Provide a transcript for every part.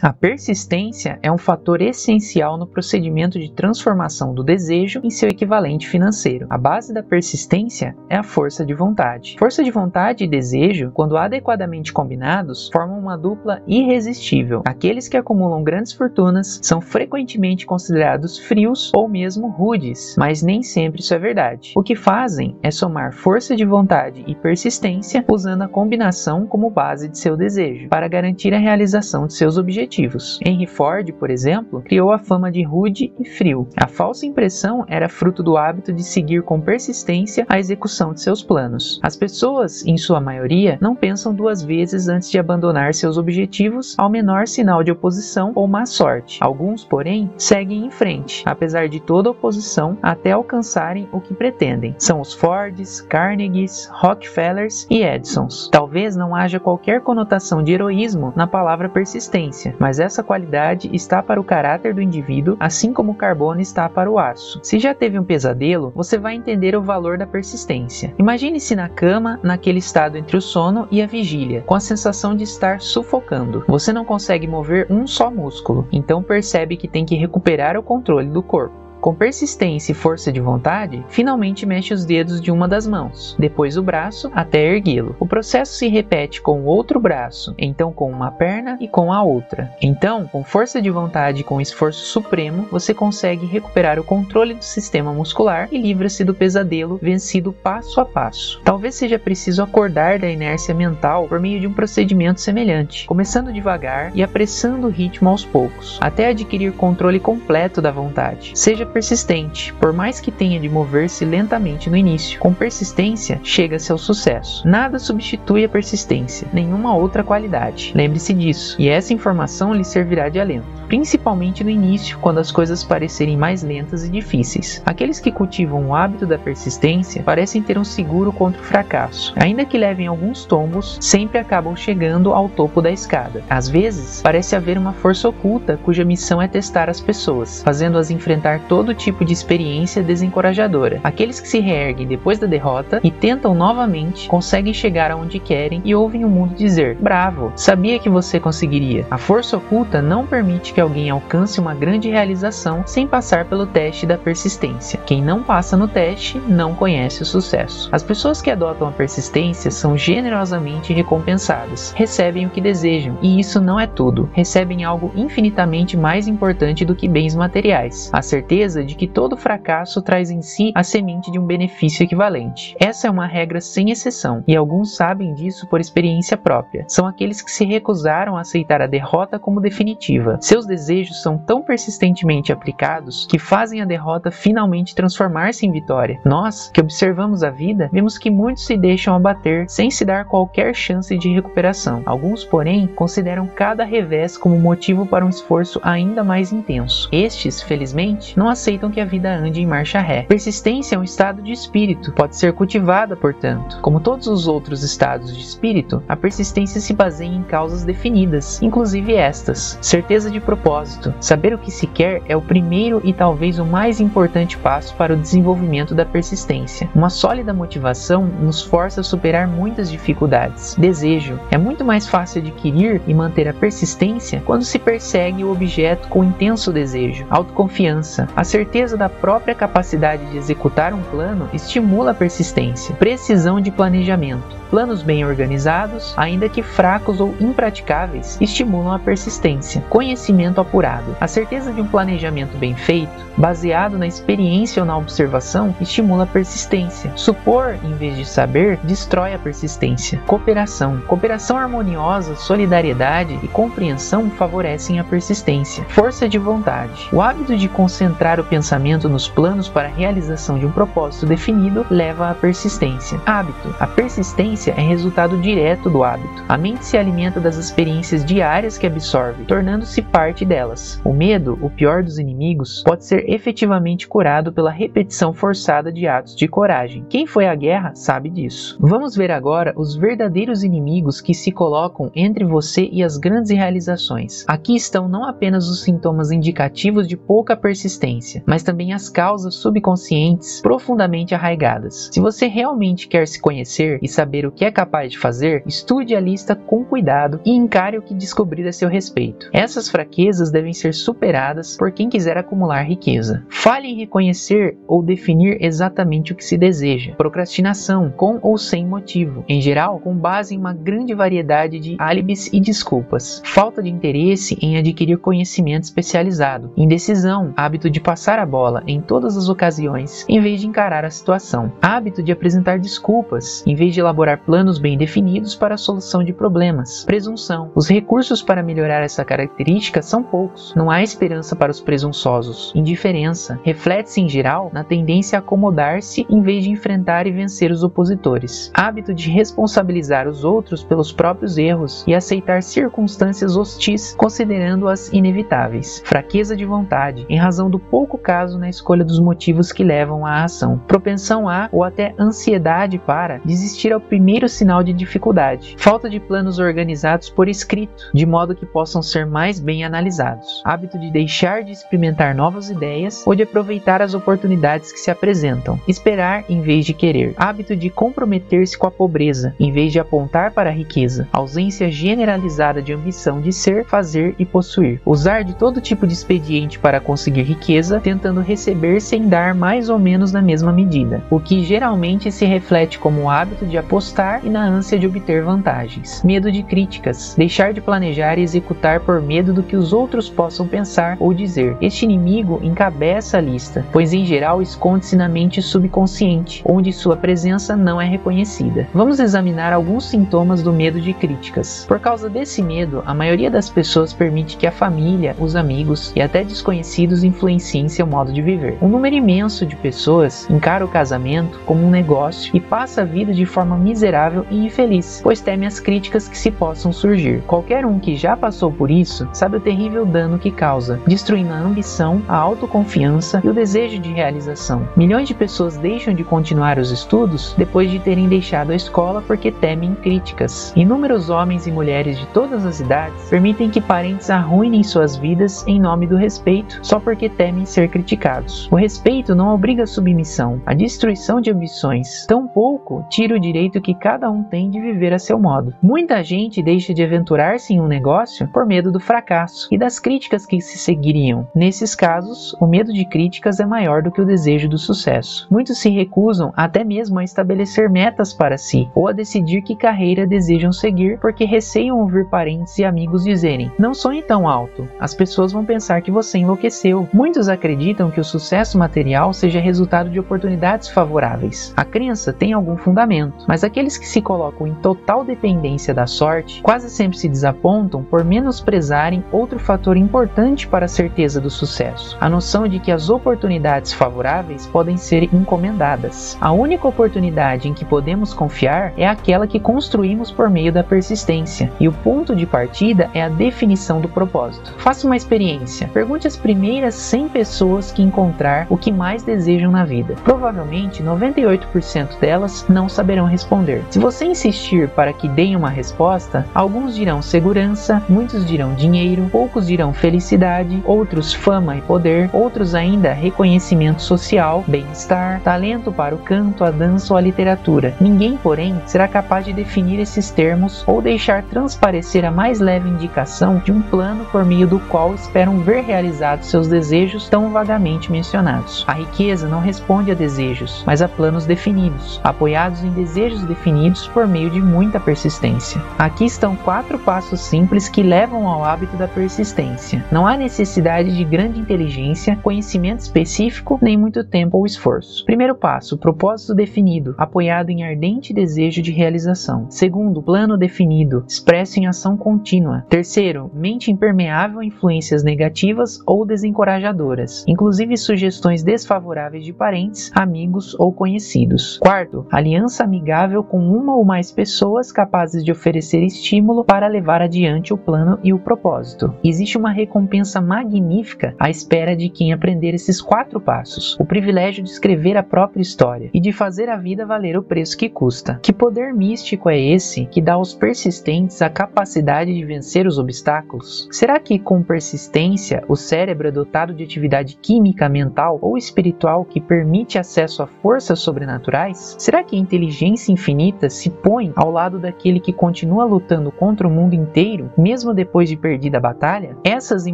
A persistência é um fator essencial no procedimento de transformação do desejo em seu equivalente financeiro. A base da persistência é a força de vontade. Força de vontade e desejo, quando adequadamente combinados, formam uma dupla irresistível. Aqueles que acumulam grandes fortunas são frequentemente considerados frios ou mesmo rudes, mas nem sempre isso é verdade. O que fazem é somar força de vontade e persistência usando a combinação como base de seu desejo, para garantir a realização de seus objetivos. Henry Ford, por exemplo, criou a fama de rude e frio. A falsa impressão era fruto do hábito de seguir com persistência a execução de seus planos. As pessoas, em sua maioria, não pensam duas vezes antes de abandonar seus objetivos ao menor sinal de oposição ou má sorte. Alguns, porém, seguem em frente, apesar de toda oposição, até alcançarem o que pretendem. São os Fords, Carnegies, Rockefellers e Edisons. Talvez não haja qualquer conotação de heroísmo na palavra persistência, mas essa qualidade está para o caráter do indivíduo, assim como o carbono está para o aço. Se já teve um pesadelo, você vai entender o valor da persistência. Imagine-se na cama, naquele estado entre o sono e a vigília, com a sensação de estar sufocando. Você não consegue mover um só músculo, então percebe que tem que recuperar o controle do corpo. Com persistência e força de vontade, finalmente mexe os dedos de uma das mãos, depois o braço até erguê-lo. O processo se repete com o outro braço, então com uma perna e com a outra. Então, com força de vontade e com esforço supremo, você consegue recuperar o controle do sistema muscular e livra-se do pesadelo, vencido passo a passo. Talvez seja preciso acordar da inércia mental por meio de um procedimento semelhante, começando devagar e apressando o ritmo aos poucos, até adquirir controle completo da vontade. Seja persistente, por mais que tenha de mover-se lentamente no início. Com persistência, chega-se ao sucesso. Nada substitui a persistência, nenhuma outra qualidade. Lembre-se disso, e essa informação lhe servirá de alento, principalmente no início, quando as coisas parecerem mais lentas e difíceis. Aqueles que cultivam o hábito da persistência parecem ter um seguro contra o fracasso. Ainda que levem alguns tombos, sempre acabam chegando ao topo da escada. Às vezes, parece haver uma força oculta cuja missão é testar as pessoas, fazendo-as enfrentar todo tipo de experiência desencorajadora. Aqueles que se reerguem depois da derrota e tentam novamente, conseguem chegar aonde querem e ouvem o mundo dizer: bravo, sabia que você conseguiria. A força oculta não permite que alguém alcance uma grande realização sem passar pelo teste da persistência. Quem não passa no teste não conhece o sucesso. As pessoas que adotam a persistência são generosamente recompensadas, recebem o que desejam, e isso não é tudo. Recebem algo infinitamente mais importante do que bens materiais: a certeza de que todo fracasso traz em si a semente de um benefício equivalente. Essa é uma regra sem exceção, e alguns sabem disso por experiência própria. São aqueles que se recusaram a aceitar a derrota como definitiva. Seus desejos são tão persistentemente aplicados que fazem a derrota finalmente transformar-se em vitória. Nós, que observamos a vida, vemos que muitos se deixam abater sem se dar qualquer chance de recuperação. Alguns, porém, consideram cada revés como motivo para um esforço ainda mais intenso. Estes, felizmente, não aceitam que a vida ande em marcha ré. Persistência é um estado de espírito, pode ser cultivada, portanto. Como todos os outros estados de espírito, a persistência se baseia em causas definidas, inclusive estas: certeza de propósito. Saber o que se quer é o primeiro e talvez o mais importante passo para o desenvolvimento da persistência. Uma sólida motivação nos força a superar muitas dificuldades. Desejo. É muito mais fácil adquirir e manter a persistência quando se persegue o objeto com intenso desejo. Autoconfiança. A certeza da própria capacidade de executar um plano estimula a persistência. Precisão de planejamento. Planos bem organizados, ainda que fracos ou impraticáveis, estimulam a persistência. Conhecimento apurado. A certeza de um planejamento bem feito, baseado na experiência ou na observação, estimula a persistência. Supor, em vez de saber, destrói a persistência. Cooperação. Cooperação harmoniosa, solidariedade e compreensão favorecem a persistência. Força de vontade. O hábito de concentrar o pensamento nos planos para a realização de um propósito definido leva à persistência. Hábito. A persistência é resultado direto do hábito. A mente se alimenta das experiências diárias que absorve, tornando-se parte delas. O medo, o pior dos inimigos, pode ser efetivamente curado pela repetição forçada de atos de coragem. Quem foi à guerra sabe disso. Vamos ver agora os verdadeiros inimigos que se colocam entre você e as grandes realizações. Aqui estão não apenas os sintomas indicativos de pouca persistência, consciência, mas também as causas subconscientes profundamente arraigadas. Se você realmente quer se conhecer e saber o que é capaz de fazer, estude a lista com cuidado e encare o que descobrir a seu respeito. Essas fraquezas devem ser superadas por quem quiser acumular riqueza. Fale em reconhecer ou definir exatamente o que se deseja. Procrastinação, com ou sem motivo. Em geral, com base em uma grande variedade de álibis e desculpas. Falta de interesse em adquirir conhecimento especializado. Indecisão, hábito de passar a bola em todas as ocasiões, em vez de encarar a situação. Hábito de apresentar desculpas, em vez de elaborar planos bem definidos para a solução de problemas. Presunção. Os recursos para melhorar essa característica são poucos. Não há esperança para os presunçosos. Indiferença. Reflete-se, em geral, na tendência a acomodar-se em vez de enfrentar e vencer os opositores. Hábito de responsabilizar os outros pelos próprios erros e aceitar circunstâncias hostis, considerando-as inevitáveis. Fraqueza de vontade, em razão do pouco caso na escolha dos motivos que levam à ação. Propensão a, ou até ansiedade para, desistir ao primeiro sinal de dificuldade. Falta de planos organizados por escrito, de modo que possam ser mais bem analisados. Hábito de deixar de experimentar novas ideias ou de aproveitar as oportunidades que se apresentam. Esperar em vez de querer. Hábito de comprometer-se com a pobreza, em vez de apontar para a riqueza. Ausência generalizada de ambição de ser, fazer e possuir. Usar de todo tipo de expediente para conseguir riqueza, tentando receber sem dar mais ou menos na mesma medida, o que geralmente se reflete como o hábito de apostar e na ânsia de obter vantagens. Medo de críticas. Deixar de planejar e executar por medo do que os outros possam pensar ou dizer. Este inimigo encabeça a lista, pois em geral esconde-se na mente subconsciente, onde sua presença não é reconhecida. Vamos examinar alguns sintomas do medo de críticas. Por causa desse medo, a maioria das pessoas permite que a família, os amigos e até desconhecidos influenciem seu modo de viver. Um número imenso de pessoas encara o casamento como um negócio e passa a vida de forma miserável e infeliz, pois teme as críticas que se possam surgir. Qualquer um que já passou por isso sabe o terrível dano que causa, destruindo a ambição, a autoconfiança e o desejo de realização. Milhões de pessoas deixam de continuar os estudos depois de terem deixado a escola porque temem críticas. Inúmeros homens e mulheres de todas as idades permitem que parentes arruinem suas vidas em nome do respeito, só porque temem ser criticados. O respeito não obriga a submissão, a destruição de ambições. Tampouco tira o direito que cada um tem de viver a seu modo. Muita gente deixa de aventurar-se em um negócio por medo do fracasso e das críticas que se seguiriam. Nesses casos, o medo de críticas é maior do que o desejo do sucesso. Muitos se recusam até mesmo a estabelecer metas para si, ou a decidir que carreira desejam seguir porque receiam ouvir parentes e amigos dizerem: não sonhe tão alto, as pessoas vão pensar que você enlouqueceu. Muitos acreditam que o sucesso material seja resultado de oportunidades favoráveis. A crença tem algum fundamento, mas aqueles que se colocam em total dependência da sorte quase sempre se desapontam por menosprezarem outro fator importante para a certeza do sucesso: a noção de que as oportunidades favoráveis podem ser encomendadas. A única oportunidade em que podemos confiar é aquela que construímos por meio da persistência, e o ponto de partida é a definição do propósito. Faça uma experiência. Pergunte às primeiras 100 pessoas que encontrar o que mais desejam na vida. Provavelmente 98% delas não saberão responder. Se você insistir para que deem uma resposta, alguns dirão segurança, muitos dirão dinheiro, poucos dirão felicidade, outros fama e poder, outros ainda reconhecimento social, bem-estar, talento para o canto, a dança ou a literatura. Ninguém, porém, será capaz de definir esses termos ou deixar transparecer a mais leve indicação de um plano por meio do qual esperam ver realizados seus desejos tão vagamente mencionados. A riqueza não responde a desejos, mas a planos definidos, apoiados em desejos definidos por meio de muita persistência. Aqui estão 4 passos simples que levam ao hábito da persistência. Não há necessidade de grande inteligência, conhecimento específico, nem muito tempo ou esforço. Primeiro passo: propósito definido, apoiado em ardente desejo de realização. Segundo, plano definido, expresso em ação contínua. Terceiro, mente impermeável a influências negativas ou desencorajadoras, inclusive sugestões desfavoráveis de parentes, amigos ou conhecidos. Quarto, aliança amigável com uma ou mais pessoas capazes de oferecer estímulo para levar adiante o plano e o propósito. Existe uma recompensa magnífica à espera de quem aprender esses 4 passos: o privilégio de escrever a própria história e de fazer a vida valer o preço que custa. Que poder místico é esse que dá aos persistentes a capacidade de vencer os obstáculos? Será que com persistência o cérebro é dotado de atividade atividade química, mental ou espiritual que permite acesso a forças sobrenaturais? Será que a inteligência infinita se põe ao lado daquele que continua lutando contra o mundo inteiro, mesmo depois de perdida a batalha? Essas e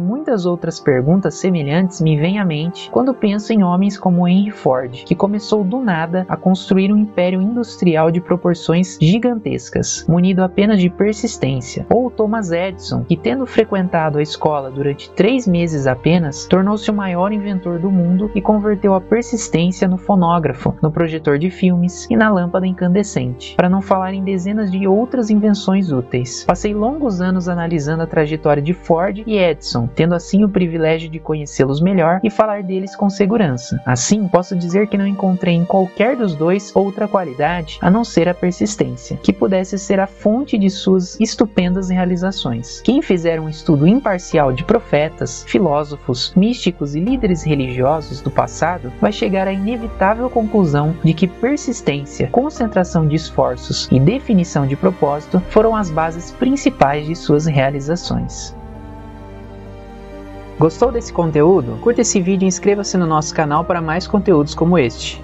muitas outras perguntas semelhantes me vêm à mente quando penso em homens como Henry Ford, que começou do nada a construir um império industrial de proporções gigantescas, munido apenas de persistência, ou Thomas Edison, que tendo frequentado a escola durante 3 meses apenas, tornou-se o maior inventor do mundo e converteu a persistência no fonógrafo, no projetor de filmes e na lâmpada incandescente, para não falar em dezenas de outras invenções úteis. Passei longos anos analisando a trajetória de Ford e Edison, tendo assim o privilégio de conhecê-los melhor e falar deles com segurança. Assim, posso dizer que não encontrei em qualquer dos dois outra qualidade a não ser a persistência, que pudesse ser a fonte de suas estupendas realizações. Quem fizer um estudo imparcial de profetas, filósofos, místicos e líderes religiosos do passado vai chegar à inevitável conclusão de que persistência, concentração de esforços e definição de propósito foram as bases principais de suas realizações. Gostou desse conteúdo? Curta esse vídeo e inscreva-se no nosso canal para mais conteúdos como este.